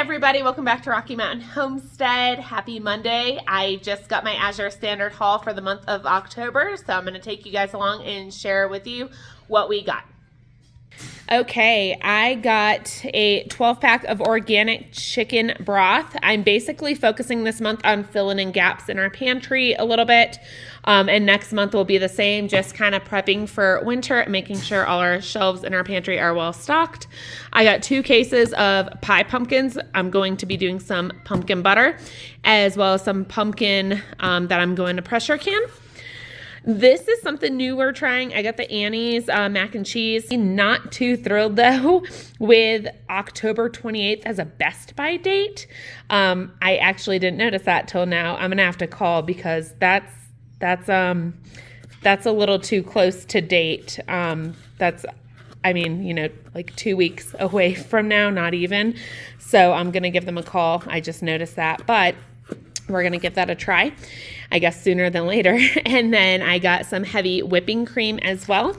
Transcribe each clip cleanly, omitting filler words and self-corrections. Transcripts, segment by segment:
everybody, welcome back to Rocky Mountain Homestead. Happy Monday. I just got my Azure standard haul for the month of October, so I'm going to take you guys along and share with you what we got. Okay, I got a 12-pack of organic chicken broth. I'm basically focusing this month on filling in gaps in our pantry a little bit. And next month will be the same, just kind of prepping for winter, making sure all our shelves in our pantry are well stocked. I got 2 cases of pie pumpkins. I'm going to be doing some pumpkin butter, as well as some pumpkin that I'm going to pressure can. This is something new we're trying. I got the Annie's mac and cheese. Not too thrilled though with October 28th as a Best By date. I actually didn't notice that till now. I'm gonna have to call because that's a little too close to date. Like 2 weeks away from now, not even. So I'm gonna give them a call. I just noticed that, but we're going to give that a try, I guess sooner than later. And then I got some heavy whipping cream as well.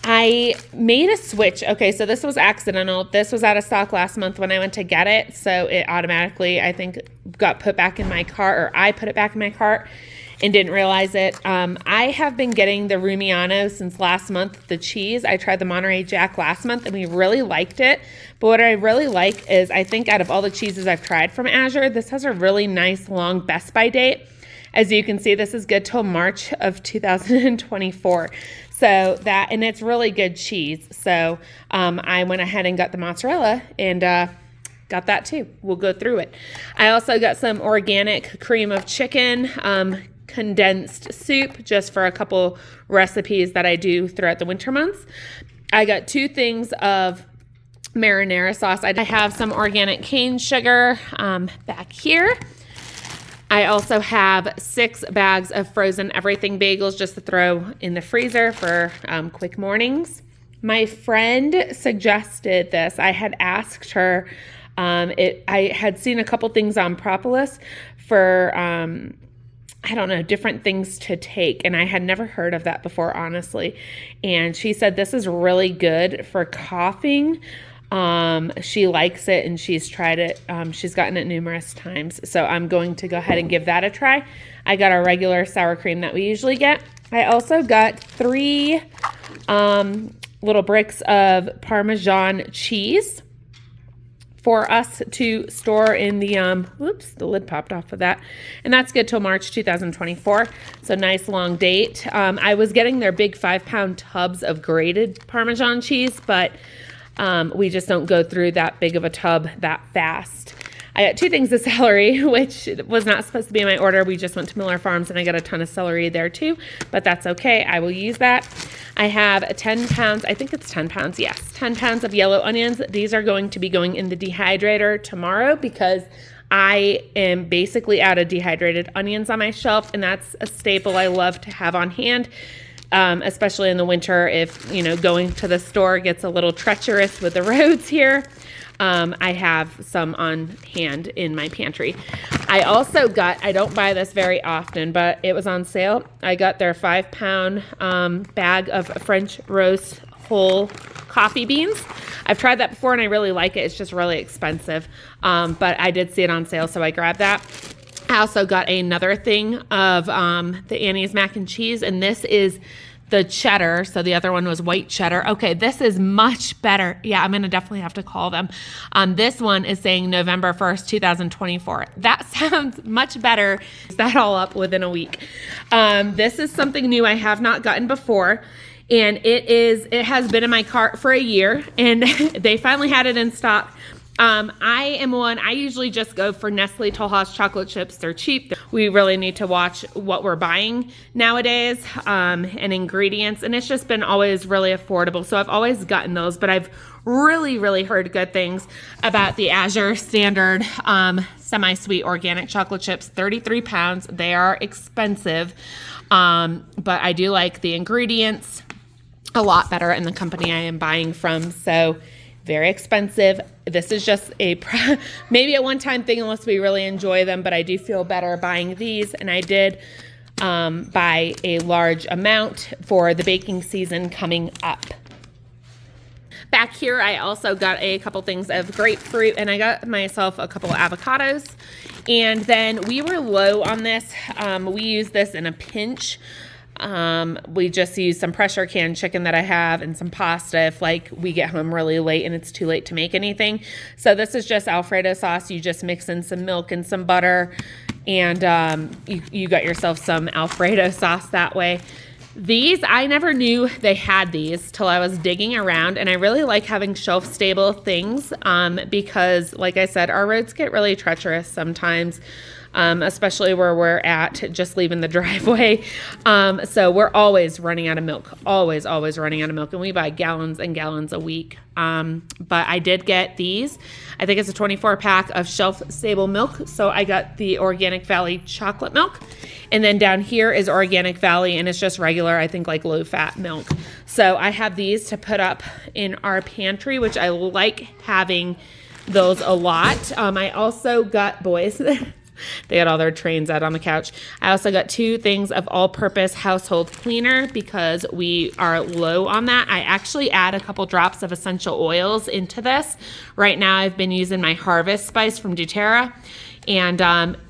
I made a switch. Okay, so this was accidental. This was out of stock last month when I went to get it. So it automatically, I think, got put back in my cart, or I put it back in my cart and didn't realize it. I have been getting the Rumiano since last month, the cheese. I tried the Monterey Jack last month and we really liked it. But what I really like is, I think out of all the cheeses I've tried from Azure, this has a really nice long Best By date. As you can see, this is good till March of 2024. So that, and it's really good cheese. So I went ahead and got the mozzarella and got that too. We'll go through it. I also got some organic cream of chicken, condensed soup, just for a couple recipes that I do throughout the winter months. I got 2 things of marinara sauce. I have some organic cane sugar back here. I also have 6 bags of frozen everything bagels just to throw in the freezer for quick mornings. My friend suggested this. I had asked her, I had seen a couple things on propolis for different things to take. And I had never heard of that before, honestly. And she said, this is really good for coughing. She likes it and she's tried it. She's gotten it numerous times. So I'm going to go ahead and give that a try. I got our regular sour cream that we usually get. I also got 3 little bricks of Parmesan cheese for us to store in the, the lid popped off of that. And that's good till March 2024. So nice long date. I was getting their big 5-pound tubs of grated Parmesan cheese, but we just don't go through that big of a tub that fast. I got 2 things of celery, which was not supposed to be in my order. We just went to Miller Farms and I got a ton of celery there too, but that's okay. I will use that. I have 10 pounds, I think it's 10 pounds, yes, 10 pounds of yellow onions. These are going to be going in the dehydrator tomorrow because I am basically out of dehydrated onions on my shelf, and that's a staple I love to have on hand. Especially in the winter, if going to the store gets a little treacherous with the roads here. I have some on hand in my pantry. I also got, I don't buy this very often, but it was on sale. I got their 5-pound bag of French roast whole coffee beans. I've tried that before and I really like it. It's just really expensive. But I did see it on sale, so I grabbed that. I also got another thing of the Annie's mac and cheese, and this is the cheddar. So the other one was white cheddar. Okay, this is much better. Yeah, I'm going to definitely have to call them. This one is saying November 1st, 2024. That sounds much better. That all up within a week. This is something new I have not gotten before. And it has been in my cart for a year, and they finally had it in stock. I usually just go for Nestle Toll House chocolate chips. They're cheap. We really need to watch what we're buying nowadays, and ingredients, and it's just been always really affordable. So I've always gotten those, but I've really heard good things about the Azure standard, semi-sweet organic chocolate chips, 33 pounds. They are expensive. But I do like the ingredients a lot better in the company I am buying from. So very expensive. This is just maybe a one-time thing unless we really enjoy them, but I do feel better buying these, and I did buy a large amount for the baking season coming up. Back here, I also got a couple things of grapefruit, and I got myself a couple of avocados. And then we were low on this. We use this in a pinch. We just use some pressure canned chicken that I have and some pasta if like we get home really late and it's too late to make anything. So this is just Alfredo sauce. You just mix in some milk and some butter, and you got yourself some Alfredo sauce that way. These, I never knew they had these till I was digging around, and I really like having shelf-stable things because, like I said, our roads get really treacherous sometimes, especially where we're at, just leaving the driveway. So we're always running out of milk, always running out of milk, and we buy gallons and gallons a week. But I did get these. I think it's a 24-pack of shelf-stable milk, so I got the Organic Valley chocolate milk. And then down here is Organic Valley, and it's just regular, I think, like low-fat milk. So I have these to put up in our pantry, which I like having those a lot. I also got, boys, they got all their trains out on the couch. I also got 2 things of all-purpose household cleaner because we are low on that. I actually add a couple drops of essential oils into this. Right now I've been using my Harvest Spice from doTERRA. And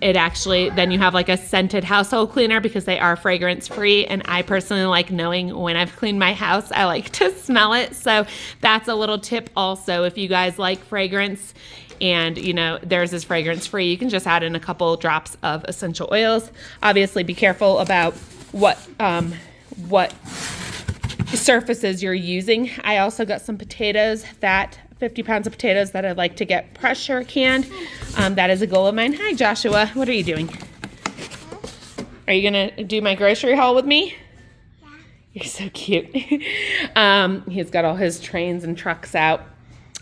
it actually, then you have like a scented household cleaner because they are fragrance free. And I personally like knowing when I've cleaned my house, I like to smell it. So that's a little tip also. If you guys like fragrance and you know theirs is fragrance free, you can just add in a couple drops of essential oils. Obviously be careful about what surfaces you're using. I also got some potatoes, 50 pounds of potatoes that I'd like to get pressure canned. That is a goal of mine. Hi, Joshua. What are you doing? Are you going to do my grocery haul with me? Yeah. You're so cute. He's got all his trains and trucks out.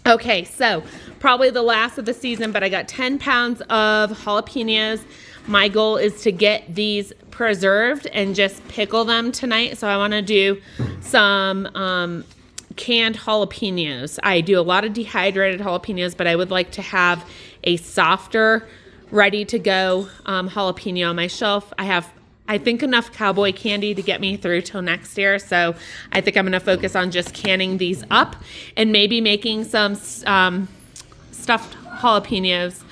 Okay, so probably the last of the season, but I got 10 pounds of jalapenos. My goal is to get these preserved and just pickle them tonight. So I want to do some canned jalapenos. I do a lot of dehydrated jalapenos, but I would like to have a softer, ready to go jalapeno on my shelf. I think enough cowboy candy to get me through till next year. So I think I'm going to focus on just canning these up and maybe making some stuffed jalapenos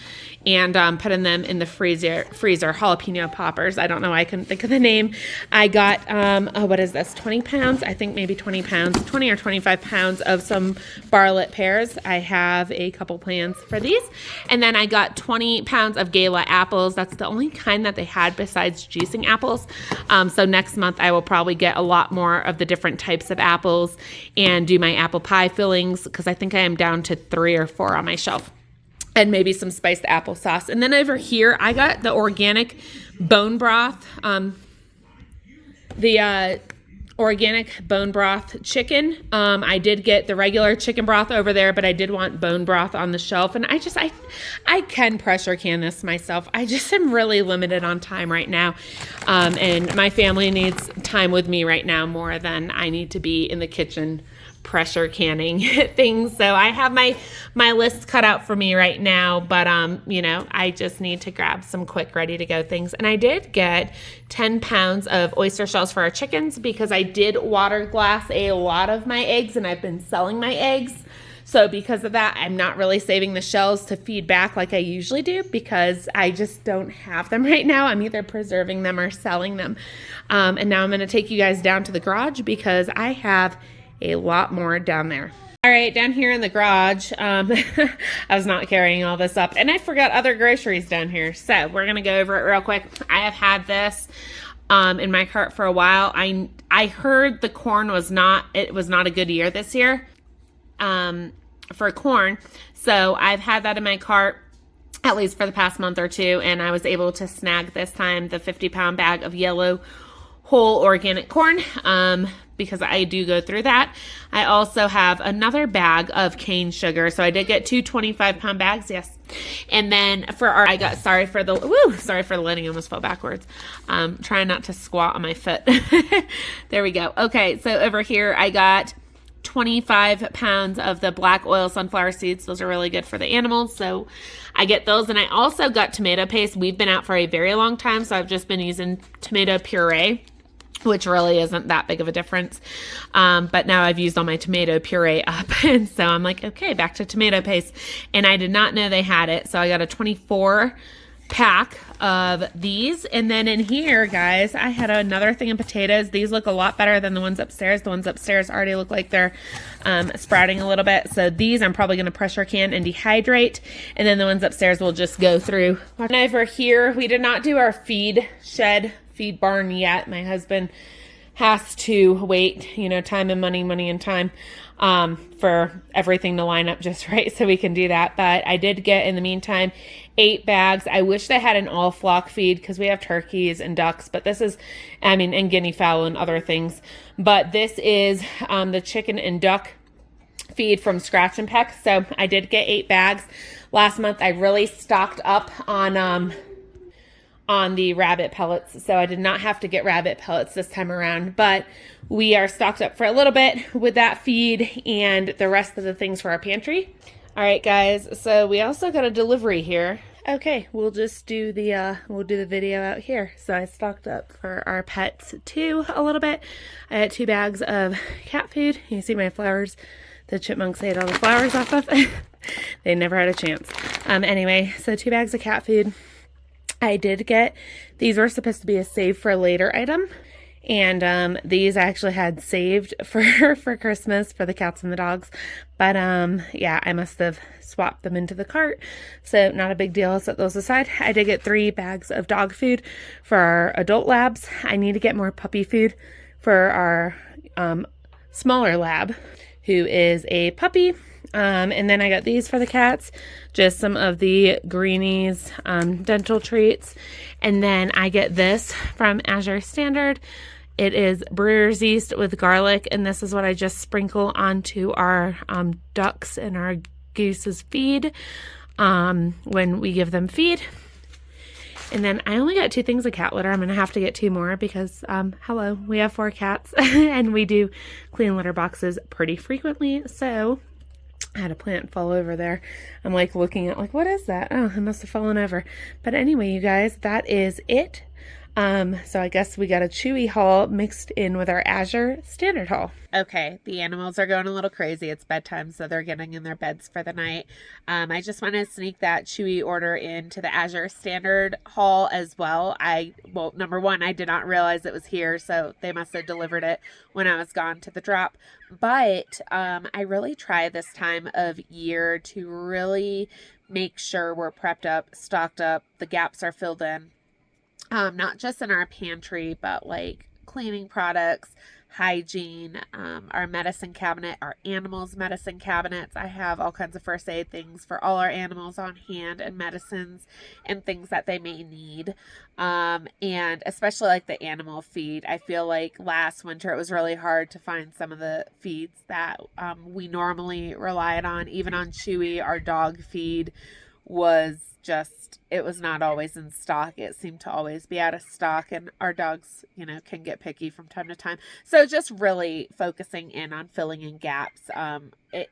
and putting them in the freezer, jalapeno poppers. I don't know. I couldn't think of the name. I got, what is this? 20 pounds? I think maybe 20 pounds, 20 or 25 pounds of some Bartlett pears. I have a couple plans for these. And then I got 20 pounds of Gala apples. That's the only kind that they had besides juicing apples. So next month I will probably get a lot more of the different types of apples and do my apple pie fillings because I think I am down to 3 or 4 on my shelf. And maybe some spiced applesauce. And then over here, I got the organic bone broth, organic bone broth chicken. I did get the regular chicken broth over there, but I did want bone broth on the shelf. And I can pressure can this myself. I just am really limited on time right now. And my family needs time with me right now more than I need to be in the kitchen pressure canning things. So I have my list cut out for me right now, but I just need to grab some quick ready to go things. And I did get 10 pounds of oyster shells for our chickens because I did water glass a lot of my eggs and I've been selling my eggs. So because of that, I'm not really saving the shells to feed back like I usually do because I just don't have them right now. I'm either preserving them or selling them. And now I'm going to take you guys down to the garage because I have a lot more down there. All right, down here in the garage, I was not carrying all this up, and I forgot other groceries down here. So we're gonna go over it real quick. I have had this in my cart for a while. I heard the corn was not a good year this year for corn, so I've had that in my cart at least for the past month or two, and I was able to snag this time the 50-pound bag of yellow whole organic corn because I do go through that. I also have another bag of cane sugar. So I did get 2 25-pound bags, yes. And then sorry for the lighting, almost fell backwards. Trying not to squat on my foot. There we go. Okay, so over here I got 25 pounds of the black oil sunflower seeds. Those are really good for the animals. So I get those. And I also got tomato paste. We've been out for a very long time, so I've just been using tomato puree. which really isn't that big of a difference. But now I've used all my tomato puree up. And so I'm like, okay, back to tomato paste. And I did not know they had it. So I got a 24 pack of these. And then in here, guys, I had another thing of potatoes. These look a lot better than the ones upstairs. The ones upstairs already look like they're sprouting a little bit. So these I'm probably going to pressure can and dehydrate. And then the ones upstairs will just go through. And over here, we did not do our feed barn yet. My husband has to wait, you know, time and money and time for everything to line up just right so we can do that. But I did get, in the meantime, 8 bags. I wish they had an all flock feed because we have turkeys and ducks, but this is, I mean, and guinea fowl and other things. But this is the chicken and duck feed from Scratch and Peck. So I did get 8 bags. Last month I really stocked up on the rabbit pellets, so I did not have to get rabbit pellets this time around, but we are stocked up for a little bit with that feed and the rest of the things for our pantry. All right, guys, so we also got a delivery here. Okay, we'll just do the video out here. So I stocked up for our pets too a little bit. I had 2 bags of cat food. You see my flowers, the chipmunks ate all the flowers off of. They never had a chance. Anyway, so 2 bags of cat food. I did get, these were supposed to be a save for later item. And these I actually had saved for Christmas for the cats and the dogs. But yeah, I must have swapped them into the cart. So not a big deal. I'll set those aside. I did get 3 bags of dog food for our adult labs. I need to get more puppy food for our smaller lab, who is a puppy. And then I got these for the cats, just some of the Greenies dental treats. And then I get this from Azure Standard. It is brewer's yeast with garlic, and this is what I just sprinkle onto our ducks and our goose's feed when we give them feed. And then I only got 2 things of cat litter. I'm going to have to get 2 more because, hello, we have 4 cats and we do clean litter boxes pretty frequently. So I had a plant fall over there. I'm like looking at like, what is that? Oh, it must have fallen over. But anyway, you guys, that is it. So I guess we got a Chewy haul mixed in with our Azure Standard haul. Okay, the animals are going a little crazy. It's bedtime, so they're getting in their beds for the night. I just want to sneak that Chewy order into the Azure Standard haul as well. Well, number one, I did not realize it was here, so they must have delivered it when I was gone to the drop. But I really try this time of year to really make sure we're prepped up, stocked up, the gaps are filled in. Not just in our pantry, but like cleaning products, hygiene, our medicine cabinet, our animals' medicine cabinets. I have all kinds of first aid things for all our animals on hand, and medicines and things that they may need. And especially like the animal feed. I feel like last winter it was really hard to find some of the feeds that we normally relied on. Even on Chewy, our dog feed was just, it was not always in stock. It seemed to always be out of stock, and our dogs, you know, can get picky from time to time. So just really focusing in on filling in gaps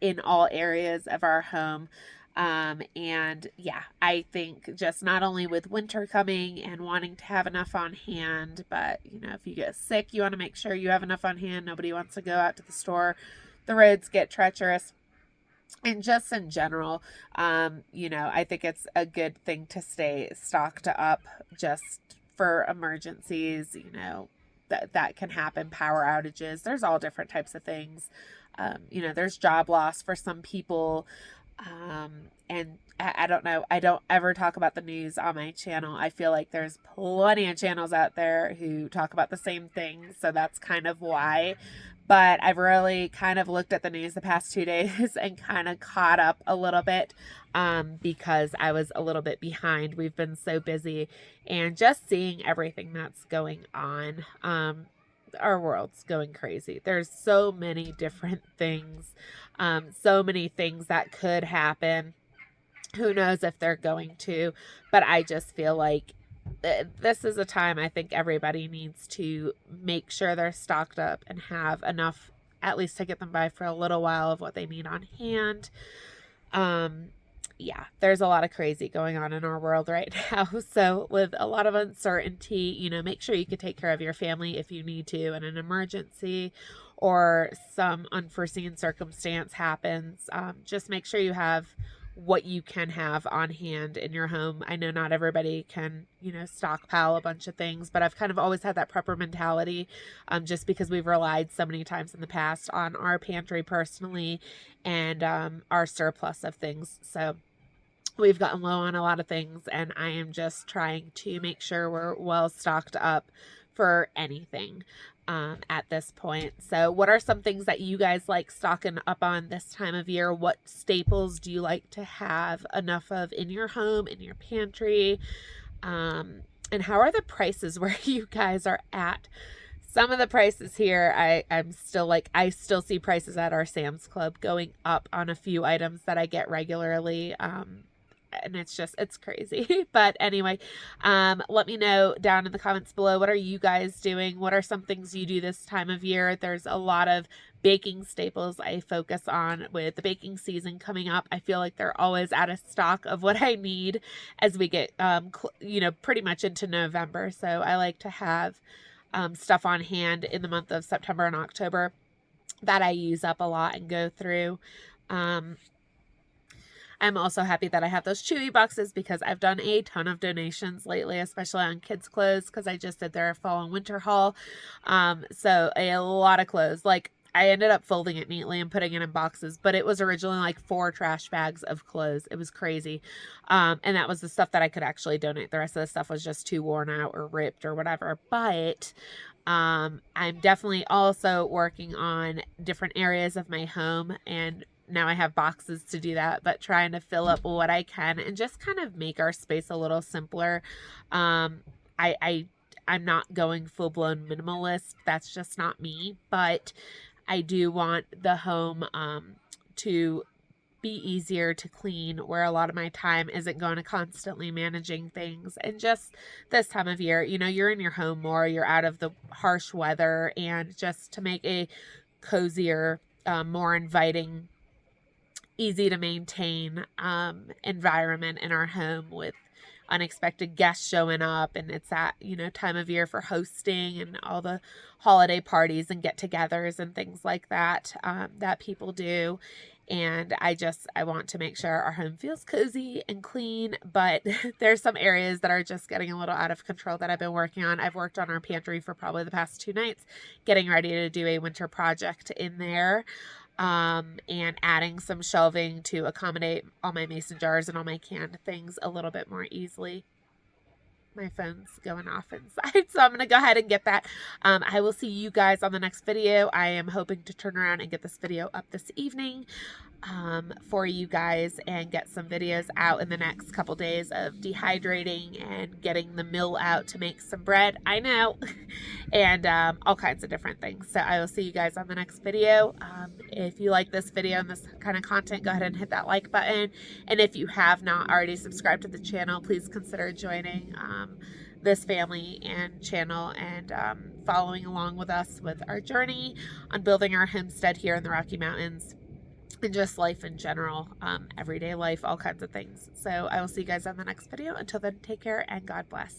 in all areas of our home. And yeah, I think just not only with winter coming and wanting to have enough on hand, but you know, if you get sick, you want to make sure you have enough on hand. Nobody wants to go out to the store. The roads get treacherous. And just in general, you know, I think it's a good thing to stay stocked up just for emergencies, you know, that can happen, power outages. There's all different types of things. You know, there's job loss for some people. And I don't know, I don't ever talk about the news on my channel. I feel like there's plenty of channels out there who talk about the same thing. So that's kind of why. But I've really kind of looked at the news the past 2 days and kind of caught up a little bit because I was a little bit behind. We've been so busy, and just seeing everything that's going on. Our world's going crazy. There's so many different things, so many things that could happen. Who knows if they're going to, but I just feel like this is a time I think everybody needs to make sure they're stocked up and have enough, at least to get them by for a little while, of what they need on hand. yeah, there's a lot of crazy going on in our world right now. So with a lot of uncertainty, you know, make sure you can take care of your family if you need to in an emergency or some unforeseen circumstance happens. Just make sure you have what you can have on hand in your home. I know not everybody can, you know, stockpile a bunch of things, but I've kind of always had that prepper mentality, just because we've relied so many times in the past on our pantry personally and our surplus of things. So we've gotten low on a lot of things, and I am just trying to make sure we're well stocked up for anything at this point. So what are some things that you guys like stocking up on this time of year? What staples do you like to have enough of in your home, in your pantry? And how are the prices where you guys are at? Some of the prices here, I'm still like, I still see prices at our Sam's Club going up on a few items that I get regularly. And it's crazy. But anyway, let me know down in the comments below, what are you guys doing? What are some things you do this time of year? There's a lot of baking staples I focus on with the baking season coming up. I feel like they're always out of stock of what I need as we get, you know, pretty much into November. So I like to have stuff on hand in the month of September and October that I use up a lot and go through. I'm also happy that I have those Chewy boxes because I've done a ton of donations lately, especially on kids' clothes, because I just did their fall and winter haul. So a lot of clothes. Like, I ended up folding it neatly and putting it in boxes, but it was originally like 4 trash bags of clothes. It was crazy. And that was the stuff that I could actually donate. The rest of the stuff was just too worn out or ripped or whatever. But I'm definitely also working on different areas of my home, and now I have boxes to do that, but trying to fill up what I can and just kind of make our space a little simpler. I'm not going full-blown minimalist. That's just not me, but I do want the home to be easier to clean, where a lot of my time isn't going to constantly managing things. And just this time of year, you know, you're in your home more, you're out of the harsh weather, and just to make a cozier, more inviting, easy to maintain environment in our home with unexpected guests showing up, and it's that, you know, time of year for hosting and all the holiday parties and get-togethers and things like that that people do. And I want to make sure our home feels cozy and clean, but there's some areas that are just getting a little out of control that I've been working on. I've worked on our pantry for probably the past 2 nights, getting ready to do a winter project in there. And adding some shelving to accommodate all my mason jars and all my canned things a little bit more easily. My phone's going off inside, so I'm going to go ahead and get that. I will see you guys on the next video. I am hoping to turn around and get this video up this evening for you guys, and get some videos out in the next couple days of dehydrating and getting the mill out to make some bread. I know. And all kinds of different things. So I will see you guys on the next video. If you like this video and this kind of content, go ahead and hit that like button. And if you have not already subscribed to the channel, please consider joining this family and channel, and following along with us with our journey on building our homestead here in the Rocky Mountains, and just life in general, everyday life, all kinds of things. So I will see you guys on the next video. Until then, take care and God bless.